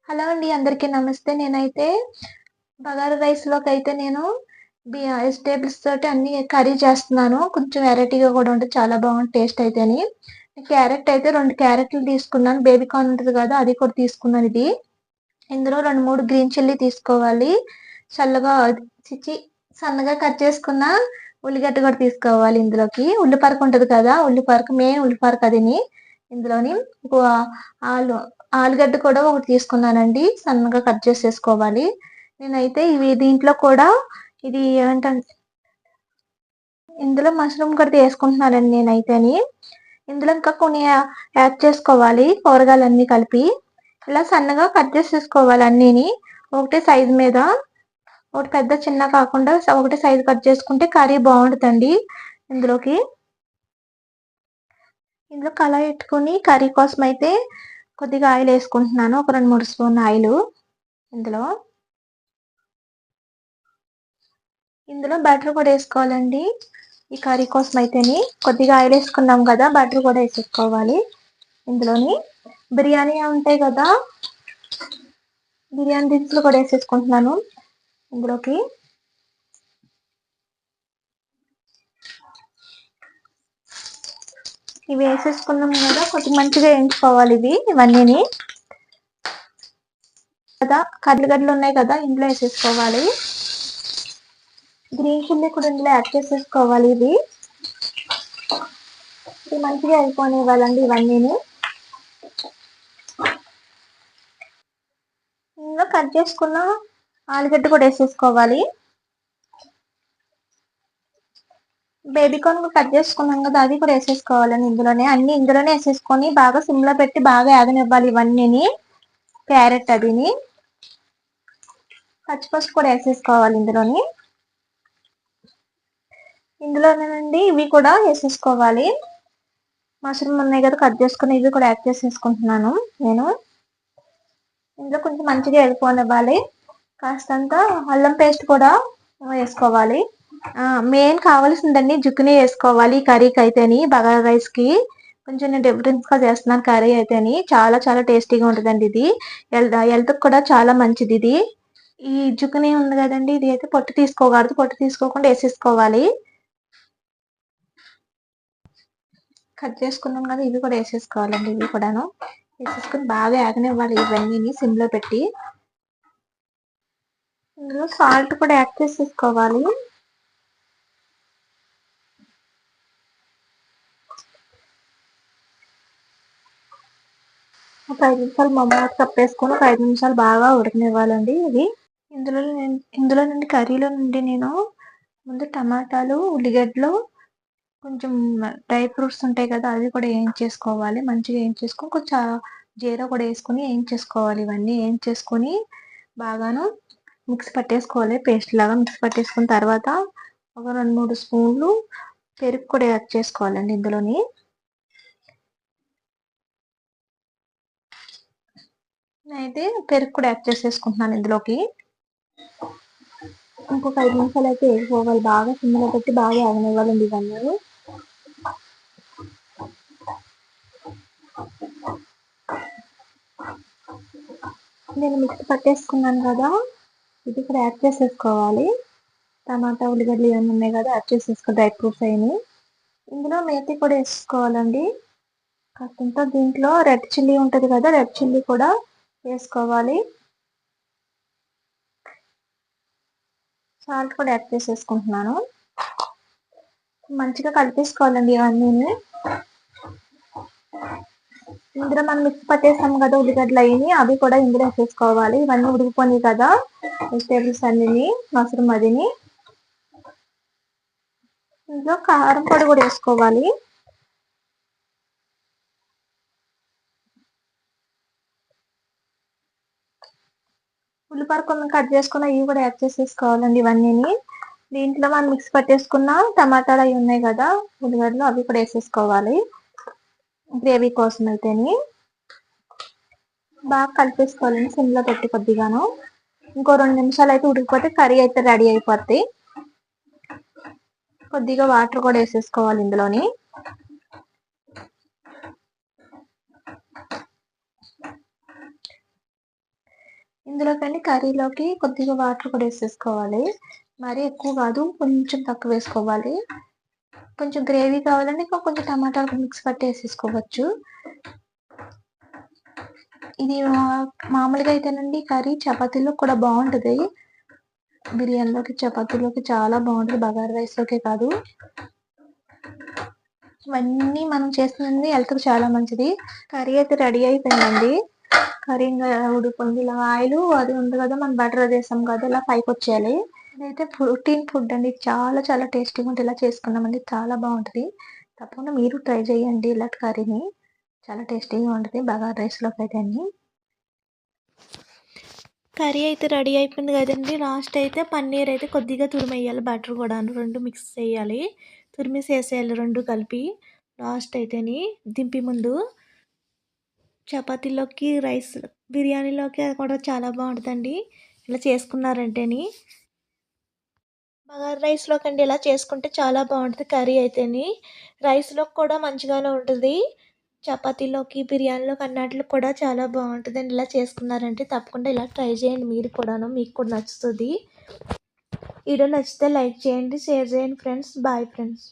Hello అండి. అందరికీ నమస్తే. నేనైతే బగారా రైస్‌లోకైతే నేను వెజిటబుల్స్ తోటి అన్నీ కర్రీ చేస్తున్నాను. కొంచెం వెరైటీగా కూడా ఉంటది. చాలా బాగుంది టేస్ట్ అయితేని. క్యారెట్ అయితే 2 క్యారెట్లు తీసుకున్నాను. బేబీ కార్న్ ఉంటది కదా! అది కూడా తీసుకున్నాను ఇది. ఇందులో 2, 3 గ్రీన్ చిల్లీ తీసుకోవాలి. చల్లగా ఛీ! సన్నగా కట్ చేసుకున్న ఉల్లిగడ్డ కూడా తీసుకోవాలి ఇందులోకి. ఉల్లిపరక ఉంటది కదా! మెయిన్ ఉల్లిపరక అదిని. ఇందులోని ఒక ఆలు ఆలుగడ్డ కూడా ఒకటి తీసుకున్నానండి. సన్నగా కట్ చేసేసుకోవాలి. నేనైతే దీంట్లో కూడా ఇది ఏమంటారు ఇందులో మష్రూమ్ కూడా తీసుకుంటున్నానండి నేనైతేని. ఇందులో ఇంకా కొన్ని యాడ్ చేసుకోవాలి కూరగాయలన్నీ కలిపి. ఇలా సన్నగా కట్ చేసేసుకోవాలి అన్నీని. ఒకటే సైజు మీద. ఒకటి పెద్ద చిన్న కాకుండా ఒకటే సైజు కట్ చేసుకుంటే కర్రీ బాగుంటుందండి ఇందులోకి. ఇందులో కళాయి పెట్టుకొని కర్రీ కోసం అయితే కొద్దిగా ఆయిల్ వేసుకుంటున్నాను. ఒక 2, 3 స్పూన్ల ఆయిలు ఇందులో. ఇందులో బటర్ కూడా వేసుకోవాలండి. ఈ కర్రీ కోసం అయితేని కొద్దిగా ఆయిల్ వేసుకున్నాం కదా! బటర్ కూడా వేసేసుకోవాలి ఇందులోని. బిర్యానీ ఉంటాయి కదా! బిర్యానీ దినుసులు కూడా వేసేసుకుంటున్నాను ఇందులోకి. ఇవి వేసేసుకున్నాం కదా! కొద్దిగా మంచిగా వేయించుకోవాలి ఇవన్నీని. కదా కర్రీగడ్డలు ఉన్నాయి కదా! ఇందులో వేసేసుకోవాలి. గ్రీన్ చిల్లీ కూడా ఇందులో యాడ్ చేసేసుకోవాలి ఇది మంచిగా అయిపోనివ్వాలండి ఇవన్నీని. ఇందులో కట్ చేసుకున్న ఆలుగడ్డ కూడా వేసేసుకోవాలి. బేబీ కార్న్ కూడా కట్ చేసుకున్నాం కదా! అది కూడా వేసేసుకోవాలండి ఇందులోనే. అన్ని ఇందులోనే వేసేసుకొని బాగా సిమ్లో పెట్టి బాగా ఆగనివ్వాలి ఇవన్నీని. క్యారెట్ అదిని. పచ్చిపసుపు కూడా వేసేసుకోవాలి ఇందులోని. ఇందులోనేనండి ఇవి కూడా వేసేసుకోవాలి. మష్రూమ్ ఉన్నాయి కదా కట్ చేసుకుని ఇవి కూడా యాడ్ చేసేసుకుంటున్నాను నేను. ఇందులో కొంచెం మంచిగా వెళ్ళిపోనివ్వాలి. కాస్తంత అల్లం పేస్ట్ కూడా వేసుకోవాలి. మెయిన్ కావాల్సిందండి జుక్కుని వేసుకోవాలి కర్రీకి అయితేని. బగారా రైస్కి కొంచెం నేను డిఫరెన్స్గా చేస్తున్నాను కర్రీ అయితేని. చాలా చాలా టేస్టీగా ఉంటుందండి ఇది. హెల్త్కి కూడా చాలా మంచిది ఇది. ఈ జుక్కుని ఉంది కదండి ఇది అయితే పొట్టు తీసుకోకూడదు. పొట్టు తీసుకోకుండా వేసేసుకోవాలి. కట్ చేసుకున్నాం కదా ఇవి కూడా వేసేసుకోవాలండి. ఇవి కూడాను వేసేసుకుని బాగా ఆగనివ్వాలి ఇవన్నీ సిమ్లో పెట్టి. ఇందులో సాల్ట్ కూడా యాడ్ చేసేసుకోవాలి. ఒక 5 నిమిషాలు మూత కప్పేసుకొని ఒక 5 నిమిషాలు బాగా ఉడకనివ్వాలండి ఇది. ఇందులో నుండి కర్రీలో నుండి నేను ముందు టమాటాలు, ఉల్లిగడ్డలు, కొంచెం డ్రై ఫ్రూట్స్ ఉంటాయి కదా అవి కూడా వేయించేసుకోవాలి. మంచిగా వేయించేసుకొని కొంచెం జీరా కూడా వేసుకొని వేయించేసుకోవాలి. ఇవన్నీ వేయించేసుకొని బాగాను మిక్స్ పట్టేసుకోవాలి. పేస్ట్ లాగా మిక్స్ పట్టేసుకున్న తర్వాత ఒక 2, 3 స్పూన్లు పెరుగు కూడా యాడ్ చేసుకోవాలండి ఇందులోని. అయితే పెరుగు కూడా యాడ్ చేసేసుకుంటున్నాను ఇందులోకి. ఇంకొక 5 నిమిషాలు అయితే వేగిపోవాలి. బాగా సిమ్లో పెట్టి బాగా ఆగనివ్వాలండి ఇవన్నీ. నేను మిక్స్ పట్టేసుకున్నాను కదా ఇది కూడా యాడ్ చేసేసుకోవాలి. టమాటా, ఉల్లిగడ్డలు ఇవన్నీ ఉన్నాయి కదా యాడ్ చేసేసుకో డ్రై ఫ్రూట్స్ అయినాయి. ఇందులో మేతి కూడా వేసుకోవాలండి కాస్తంత. దీంట్లో రెడ్ చిల్లీ ఉంటుంది కదా రెడ్ చిల్లీ కూడా వేసుకోవాలి. సాల్ట్ కూడా యాడ్ చేసేసుకుంటున్నాను. మంచిగా కలిపేసుకోవాలండి ఇవన్నీ. ఇందులో మనం మిక్స్ పట్టేసాం కదా ఉల్లిగడ్డలు అయ్యి అవి కూడా ఇందులో వేసేసుకోవాలి. ఇవన్నీ ఉడికిపోయి కదా వెజిటేబుల్స్ అన్ని మష్రూమ్ అదిని. ఇందులో కారం పొడి కూడా వేసుకోవాలి. ఉల్లిపాయ కట్ చేసుకున్న ఇవి కూడా యాడ్ చేసేసుకోవాలండి ఇవన్నీ. దీంట్లో మనం మిక్స్ పట్టేసుకున్న టమాటాలు అవి ఉన్నాయి కదా ఉల్లిగడ్డలు అవి కూడా వేసేసుకోవాలి గ్రేవీ కోసం అయితేని. బాగా కలిపేసుకోవాలండి సిమ్లో పెట్టి కొద్దిగాను. ఇంకో 2 నిమిషాలు అయితే ఉడికిపోతే కర్రీ అయితే రెడీ అయిపోద్ది. కొద్దిగా వాటర్ కూడా వేసేసుకోవాలి ఇందులోని. ఇందులోకండి కర్రీలోకి కొద్దిగా వాటర్ కూడా వేసేసుకోవాలి. మరీ ఎక్కువ కాదు, కొంచెం తక్కువ వేసుకోవాలి. కొంచెం గ్రేవీ కావాలంటే ఇంకా కొంచెం టమాటాలు మిక్స్ పట్టి వేసేసుకోవచ్చు. ఇది మామూలుగా అయితేనండి కర్రీ చపాతీలో కూడా బాగుంటుంది. బిర్యానీలోకి, చపాతీలోకి చాలా బాగుంటుంది, బగారా రైస్లోకే కాదు. ఇవన్నీ మనం చేస్తుంది హెల్త్కి చాలా మంచిది. కర్రీ అయితే రెడీ అయిపోయిందండి. కర్రీ ఇంకా ఉడికిపోయింది. ఇలా ఆయిల్ అది ఉంది కదా, మనం బటర్ అది వేసాం కదా, ఇలా పైకి వచ్చేయాలి. ఇదైతే ప్రోటీన్ ఫుడ్ అండి, చాలా చాలా టేస్టీగా ఉంటుంది. ఇలా చేసుకున్నామండి, చాలా బాగుంటుంది. తప్పకుండా మీరు ట్రై చేయండి ఇలాంటి కర్రీని, చాలా టేస్టీగా ఉంటుంది బగారా రైస్లోకి అయితే అన్ని. కర్రీ అయితే రెడీ అయిపోయింది కదండి. లాస్ట్ అయితే పన్నీర్ అయితే కొద్దిగా తురిమేయాలి, బటర్ కూడా రెండు మిక్స్ చేయాలి, తురిమేసి వేసేయాలి రెండు కలిపి. లాస్ట్ అయితేని దింపి ముందు చపాతీలోకి, రైస్, బిర్యానీలోకి అది కూడా చాలా బాగుంటుందండి ఇలా చేసుకున్నారంటేని. బగారా రైస్లోకండి ఇలా చేసుకుంటే చాలా బాగుంటుంది కర్రీ అయితేని. రైస్లోకి కూడా మంచిగానే ఉంటుంది, చపాతీలోకి, బిర్యానీలోకి అన్నిటిలోకి కూడా చాలా బాగుంటుందండి ఇలా చేసుకున్నారంటే. తప్పకుండా ఇలా ట్రై చేయండి మీరు కూడాను, మీకు కూడా నచ్చుతుంది. వీడియో నచ్చితే లైక్ చేయండి, షేర్ చేయండి ఫ్రెండ్స్. Bye friends.